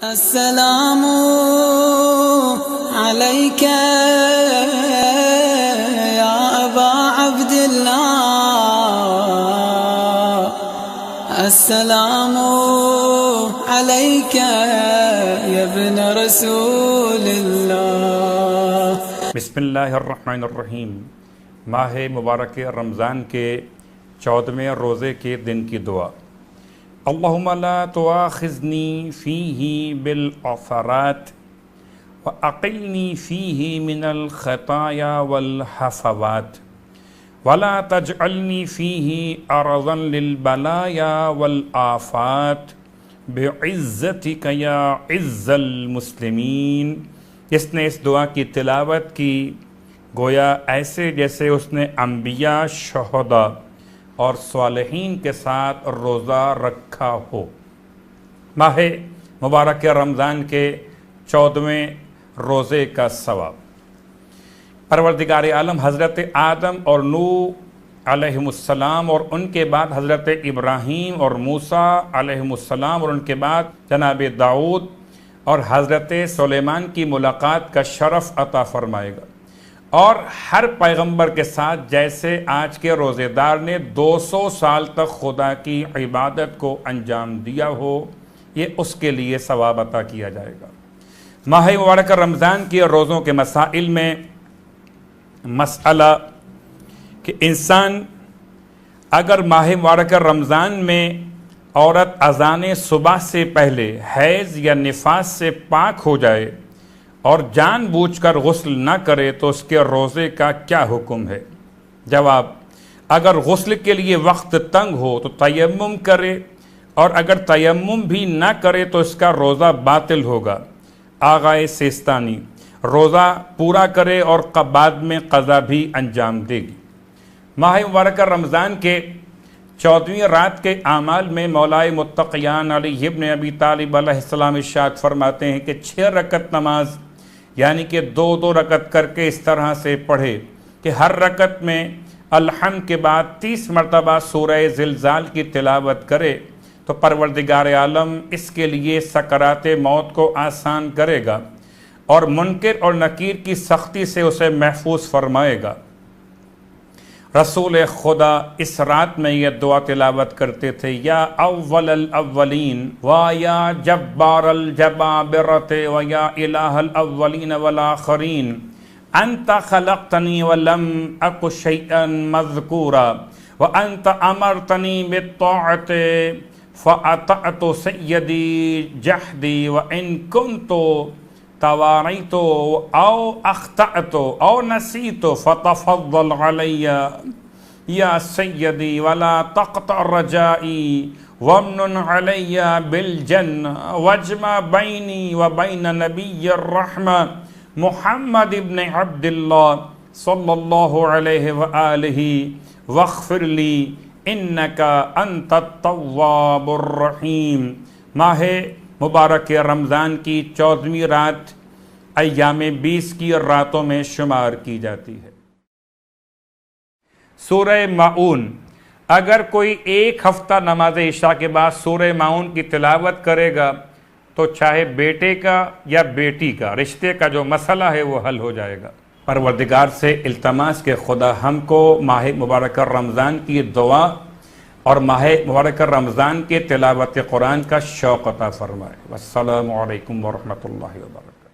السلام عليك يا أبا عبد الله، السلام عليك يا ابن رسول الله۔ بسم اللہ الرحمن الرحیم۔ ماہ مبارک رمضان کے 14ویں روزے کے دن کی دعا۔ اللہم لا تؤاخذنی فیہ بالعثرات واقلنی فیہ من الخطایا والحفوات ولا تجعلنی فیہ عرضا للبلایا والآفات بعزتک یا عز المسلمین۔ جس نے اس دعا کی تلاوت کی گویا ایسے جیسے اس نے انبیاء، شہداء اور صالحین کے ساتھ روزہ رکھا ہو۔ ماہ مبارک رمضان کے 14ویں روزے کا ثواب۔ پروردگار عالم حضرت آدم اور نوح علیہم السلام اور ان کے بعد حضرت ابراہیم اور موسیٰ علیہم السلام اور ان کے بعد جناب داؤد اور حضرت سلیمان کی ملاقات کا شرف عطا فرمائے گا، اور ہر پیغمبر کے ساتھ جیسے آج کے روزے دار نے 200 سال تک خدا کی عبادت کو انجام دیا ہو، یہ اس کے لیے ثواب عطا کیا جائے گا۔ ماہ مبارک رمضان کے روزوں کے مسائل میں مسئلہ کہ انسان اگر ماہ مبارک رمضان میں عورت اذان صبح سے پہلے حیض یا نفاس سے پاک ہو جائے اور جان بوجھ کر غسل نہ کرے تو اس کے روزے کا کیا حکم ہے؟ جواب: اگر غسل کے لیے وقت تنگ ہو تو تیمم کرے، اور اگر تیمم بھی نہ کرے تو اس کا روزہ باطل ہوگا۔ آغائے سیستانی روزہ پورا کرے اور بعد میں قضا بھی انجام دے گی۔ ماہ مبارک رمضان کے 14ویں رات کے اعمال میں مولائے متقیان علی ابن ابی طالب علیہ السلام ارشاد فرماتے ہیں کہ 6 رکعت نماز یعنی کہ 2 رکعت کر کے اس طرح سے پڑھے کہ ہر رکعت میں الحمد کے بعد 30 مرتبہ سورہ زلزال کی تلاوت کرے تو پروردگار عالم اس کے لیے سکرات موت کو آسان کرے گا اور منکر اور نکیر کی سختی سے اسے محفوظ فرمائے گا۔ رسول خدا اس رات میں یہ دعا تلاوت کرتے تھے: یا اول الاولین و یا جبار الجبابرت و یا الہ الاولین والآخرین انت خلقتنی ولم اک شیئا مذکورا وانت امرتنی بالطاعت فاطعت سیدی جہدی وان کنت تواريت أو أخطأت أو نسيت فتفضل علي يا سيدي ولا تقطع رجائي وامنن علي بالجنة واجمع بيني وبين نبي الرحمة محمد بن عبد الله صلى الله عليه وآله واغفر لي إنك أنت التواب الرحيم۔ ماہ مبارک رمضان کی 14ویں رات ایام 20 کی راتوں میں شمار کی جاتی ہے۔ سورہ معون، اگر کوئی 1 ہفتہ نماز عشاء کے بعد سورہ معون کی تلاوت کرے گا تو چاہے بیٹے کا یا بیٹی کا رشتے کا جو مسئلہ ہے وہ حل ہو جائے گا۔ پروردگار سے التماس کہ خدا ہم کو ماہ مبارک رمضان کی دعا اور ماہ مبارک رمضان کے تلاوت قرآن کا شوق عطا فرمائے۔ والسلام علیکم ورحمۃ اللہ وبرکاتہ۔